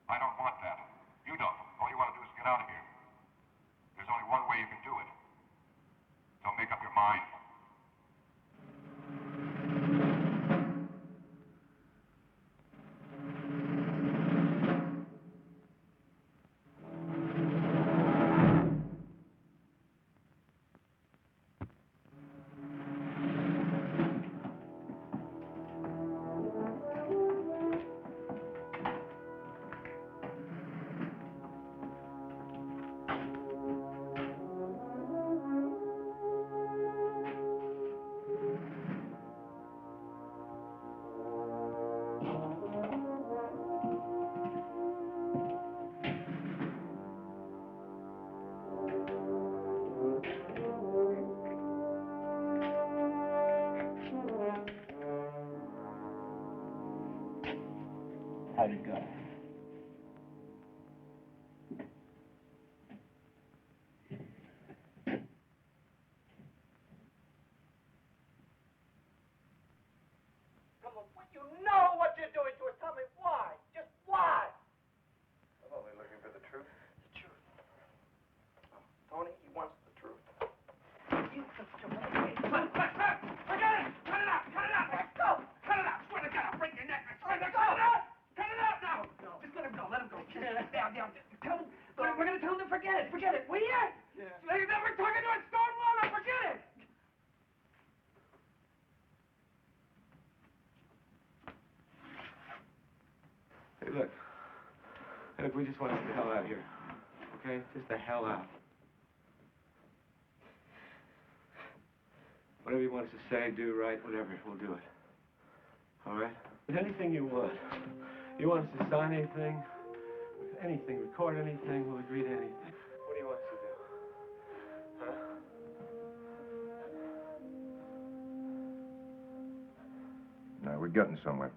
I don't want that. You don't. All you want to do is get out of here. There's only one way you can do it. So make up your mind. How'd it go? Come on, you know what you're doing to us. Tell me why. Just why? I'm only looking for the truth. The truth. Tony, he wants the truth. Forget it! Cut it out! Cut it out! Let's go! Cut it out! Swear to God, I'll break your neck! I swear to God! Cut it out now! No. Just let him go. Let him go. Down. Tell him. We're going to tell him to forget it. Forget it. Will you? Yeah. We're talking to a stone wall. Now forget it. Hey, look. We just want to get the hell out of here. Okay? Just the hell out. Whatever you want us to say, do, write, whatever, we'll do it. All right? But anything you want. You want us to sign anything, anything, record anything, we'll agree to anything. What do you want us to do? Huh? Now, we're getting somewhere.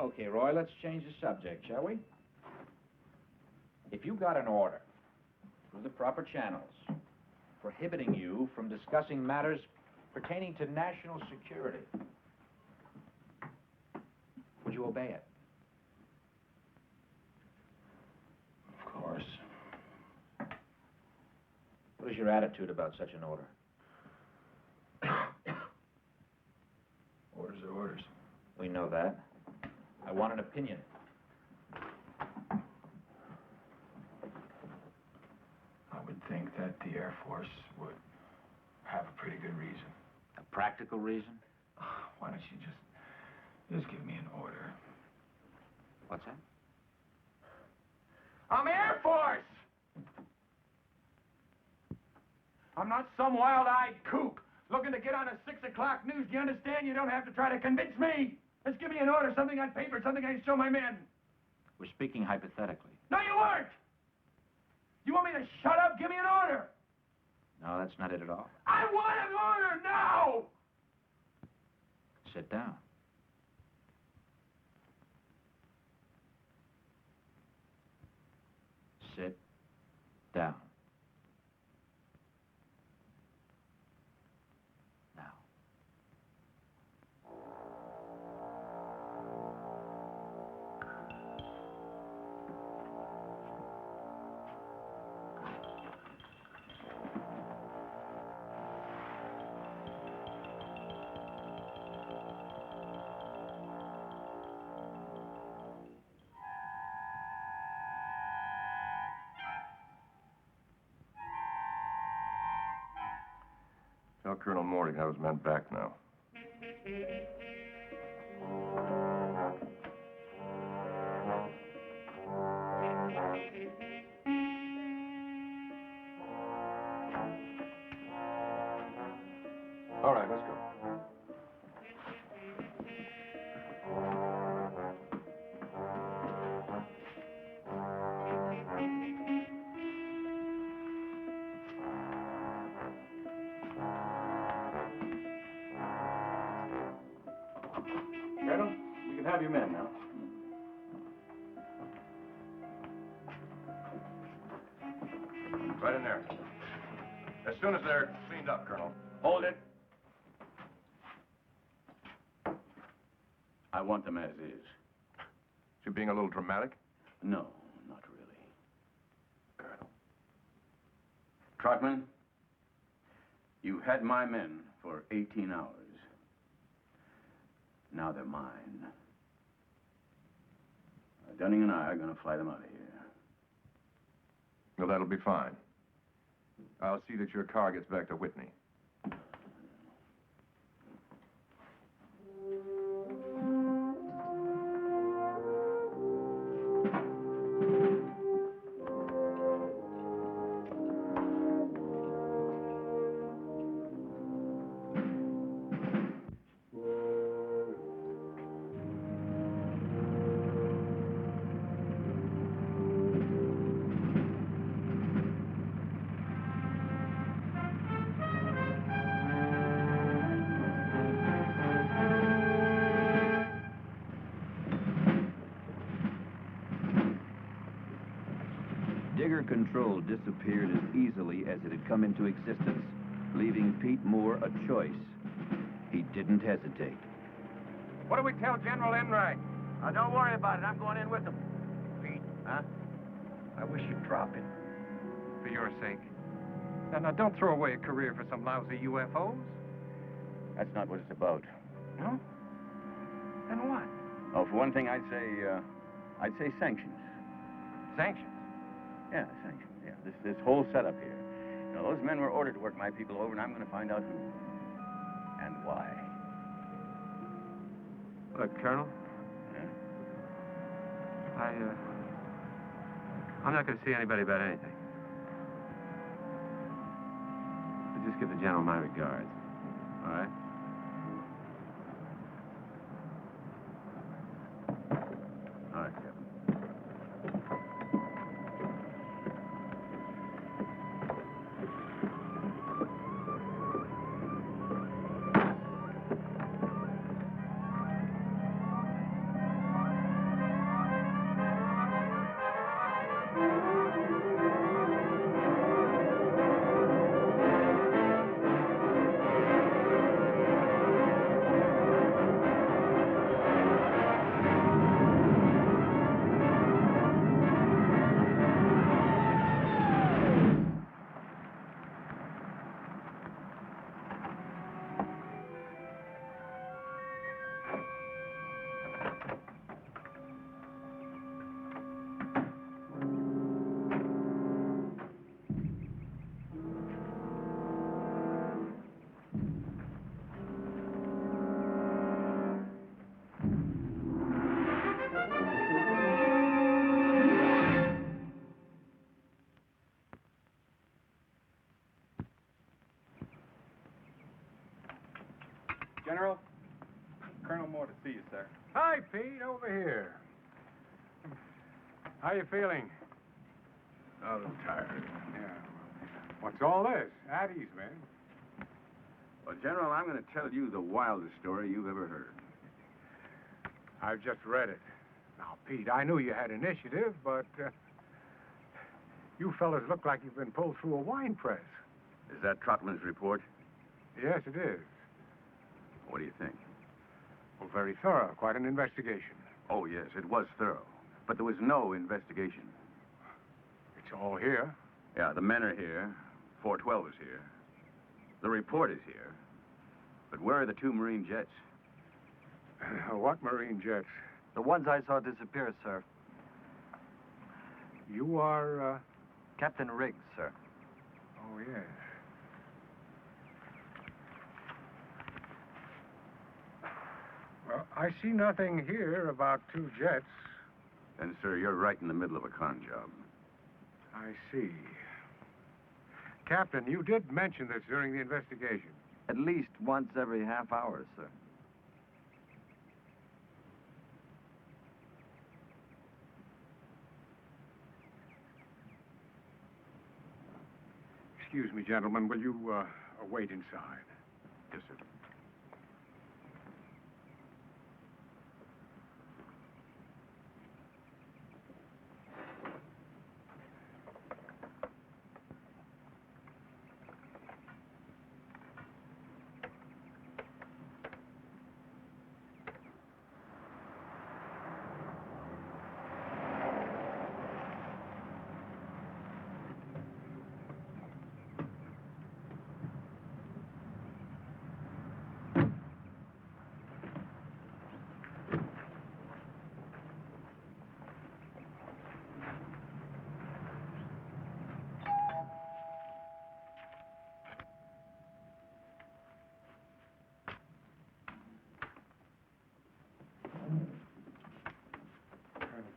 Okay, Roy, let's change the subject, shall we? If you got an order through the proper channels prohibiting you from discussing matters pertaining to national security, would you obey it? Of course. What is your attitude about such an order? Orders are orders. We know that. I want an opinion. I would think that the Air Force would have a pretty good reason. A practical reason? Why don't you just give me an order? What's that? I'm Air Force! I'm not some wild-eyed kook looking to get on a 6 o'clock news. Do you understand? You don't have to try to convince me. Just give me an order, something on paper, something I can show my men. We're speaking hypothetically. No, you weren't! You want me to shut up? Give me an order! No, that's not it at all. I want an order now! Sit down. Sit down. Tell Colonel Moore to have his men back now. All right, let's go. Colonel, you can have your men now. Right in there. As soon as they're cleaned up, Colonel. Hold it. I want them as is. You being a little dramatic? No, not really. Colonel. Trotman, you had my men for 18 hours. Now they're mine. Dunning and I are going to fly them out of here. Well, that'll be fine. I'll see that your car gets back to Whitney. Digger control disappeared as easily as it had come into existence, leaving Pete Moore a choice. He didn't hesitate. What do we tell General Enright? Don't worry about it. I'm going in with him. Pete, huh? I wish you'd drop it. For your sake. Now, don't throw away a career for some lousy UFOs. That's not what it's about. No? Then what? Oh, for one thing, I'd say sanctions. Sanctions? Yeah, sanctions, yeah. This whole setup here. You know, those men were ordered to work my people over, and I'm going to find out who. And why. Look, Colonel. Yeah? I'm not going to see anybody about anything. But just give the general my regards. All right? All right, Captain. General, Colonel Moore to see you, sir. Hi, Pete, over here. How you feeling? A little tired. Yeah. What's all this? At ease, man. Well, General, I'm going to tell you the wildest story you've ever heard. I've just read it. Now, Pete, I knew you had initiative, but you fellas look like you've been pulled through a wine press. Is that Trotman's report? Yes, it is. What do you think? Well, very thorough. Quite an investigation. Oh, yes, it was thorough. But there was no investigation. It's all here. Yeah, the men are here. 412 is here. The report is here. But where are the 2 Marine jets? What Marine jets? The ones I saw disappear, sir. You are, Captain Riggs, sir. Oh, yes. Well, I see nothing here about 2 jets. Then, sir, you're right in the middle of a con job. I see. Captain, you did mention this during the investigation. At least once every half hour, sir. Excuse me, gentlemen. Will you wait inside? Yes, sir.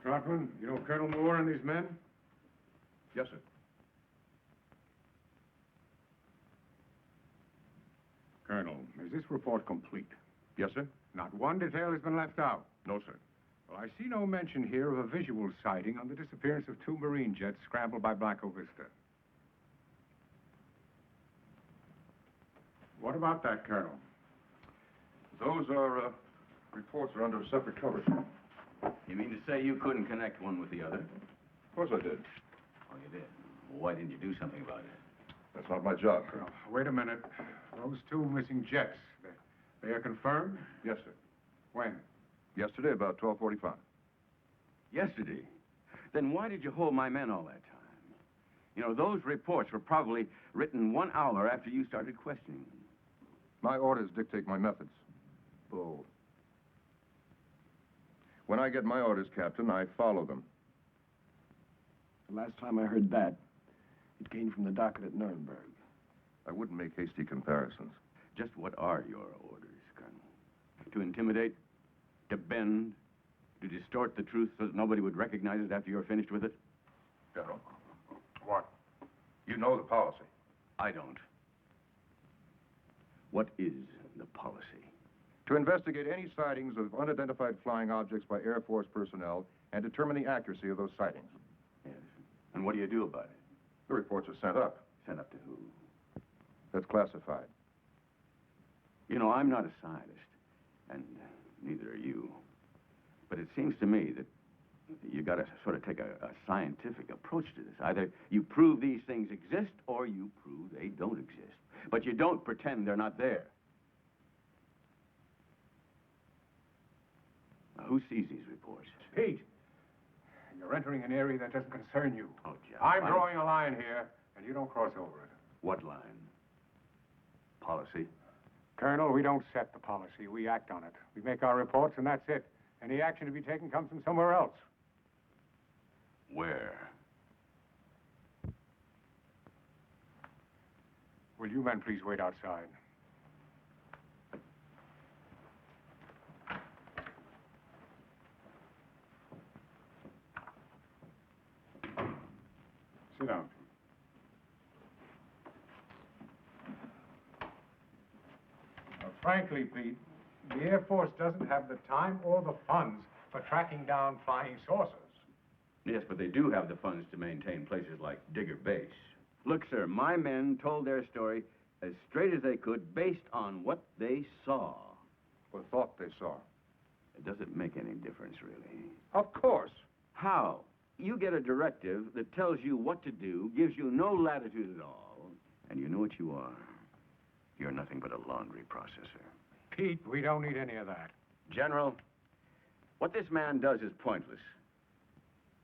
Trotman, you know Colonel Moore and his men? Yes, sir. Colonel, is this report complete? Yes, sir. Not one detail has been left out. No, sir. Well, I see no mention here of a visual sighting on the disappearance of 2 Marine jets scrambled by Blanco Vista. What about that, Colonel? Those are, reports are under a separate cover, sir. You mean to say you couldn't connect one with the other? Of course I did. Oh, you did? Well, why didn't you do something about it? That's not my job. Well, wait a minute. Those 2 missing jets, they are confirmed? Yes, sir. When? Yesterday, about 12:45. Yesterday? Then why did you hold my men all that time? You know, those reports were probably written 1 hour after you started questioning them. My orders dictate my methods. Bull. When I get my orders, Captain, I follow them. The last time I heard that, it came from the docket at Nuremberg. I wouldn't make hasty comparisons. Just what are your orders, Colonel? To intimidate? To bend? To distort the truth so that nobody would recognize it after you're finished with it? General. What? You know the policy. I don't. What is the policy? To investigate any sightings of unidentified flying objects by Air Force personnel and determine the accuracy of those sightings. Yes. And what do you do about it? The reports are sent up. Sent up to who? That's classified. You know, I'm not a scientist, and neither are you. But it seems to me that you got to sort of take a scientific approach to this. Either you prove these things exist, or you prove they don't exist. But you don't pretend they're not there. Now, who sees these reports? Pete, you're entering an area that doesn't concern you. Oh, Jud. I'm drawing a line here, and you don't cross over it. What line? Policy? Colonel, we don't set the policy. We act on it. We make our reports, and that's it. Any action to be taken comes from somewhere else. Where? Will you men please wait outside? Sit down. Now, frankly, Pete, the Air Force doesn't have the time or the funds for tracking down flying saucers. Yes, but they do have the funds to maintain places like Digger Base. Look, sir, my men told their story as straight as they could based on what they saw. Or thought they saw. It doesn't make any difference, really. Of course. How? You get a directive that tells you what to do, gives you no latitude at all, and you know what you are. You're nothing but a laundry processor. Pete, we don't need any of that. General, what this man does is pointless.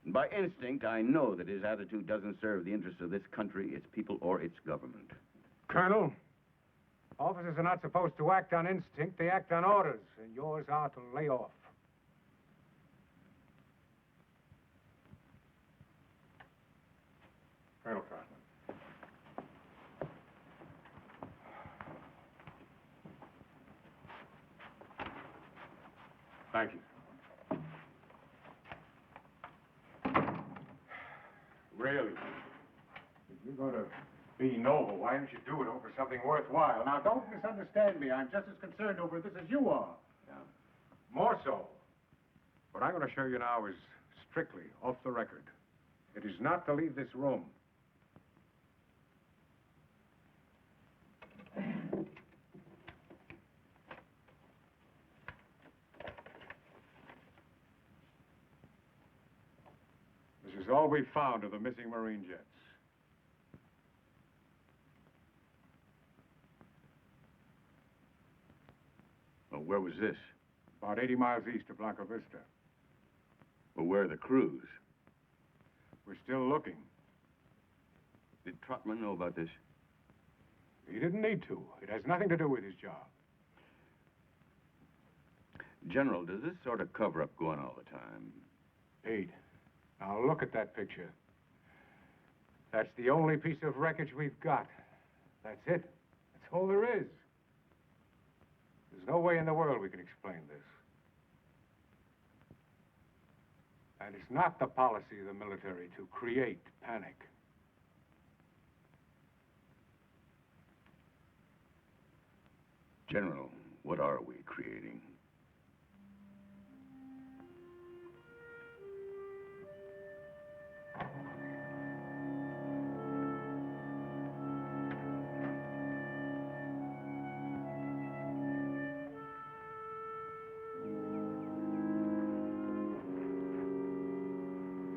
And by instinct, I know that his attitude doesn't serve the interests of this country, its people, or its government. Colonel, officers are not supposed to act on instinct. They act on orders, and yours are to lay off. Colonel Trotman. Thank you. Really? If you're going to be noble, why don't you do it over something worthwhile? Now, don't misunderstand me. I'm just as concerned over this as you are. Yeah. More so. What I'm going to show you now is strictly off the record. It is not to leave this room. This is all we found of the missing Marine jets. Well, where was this? About 80 miles east of Blanca Vista. Well, where are the crews? We're still looking. Did Trotman know about this? He didn't need to. It has nothing to do with his job. General, does this sort of cover-up go on all the time? Pete, now look at that picture. That's the only piece of wreckage we've got. That's it. That's all there is. There's no way in the world we can explain this. And it's not the policy of the military to create panic. General, what are we creating?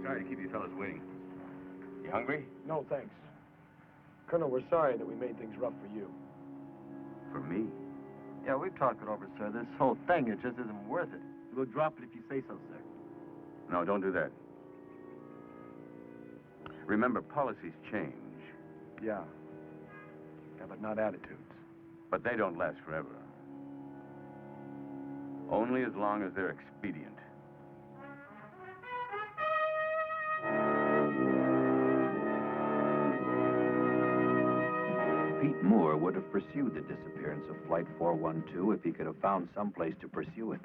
Sorry to keep you fellas waiting. You hungry? No, thanks. Colonel, we're sorry that we made things rough for you. For me? Yeah, we've talked it over, sir. This whole thing, it just isn't worth it. We'll drop it if you say so, sir. No, don't do that. Remember, policies change. Yeah. Yeah, but not attitudes. But they don't last forever. Only as long as they're expedient. Pete Moore would have pursued the disappearance of Flight 412 if he could have found some place to pursue it.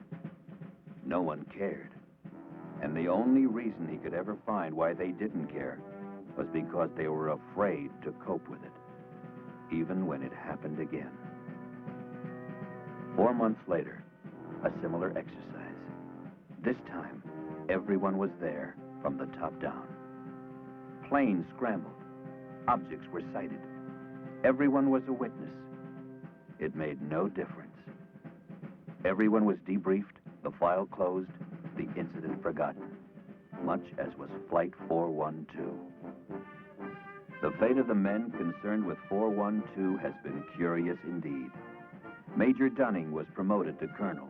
No one cared. And the only reason he could ever find why they didn't care was because they were afraid to cope with it, even when it happened again. 4 months later, a similar exercise. This time, everyone was there from the top down. Planes scrambled. Objects were sighted. Everyone was a witness. It made no difference. Everyone was debriefed, the file closed, the incident forgotten, much as was Flight 412. The fate of the men concerned with 412 has been curious indeed. Major Dunning was promoted to colonel.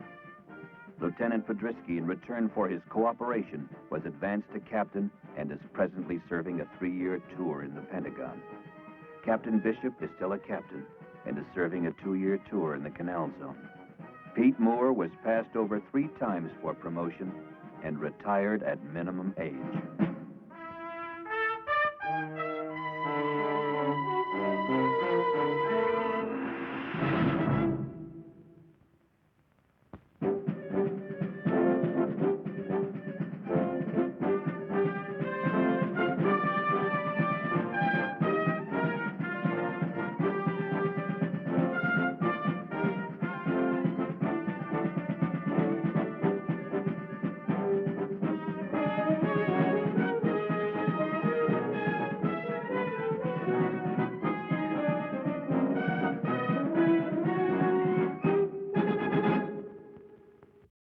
Lieutenant Podrisky, in return for his cooperation, was advanced to captain and is presently serving a 3-year tour in the Pentagon. Captain Bishop is still a captain and is serving a 2-year tour in the Canal Zone. Pete Moore was passed over 3 times for promotion and retired at minimum age.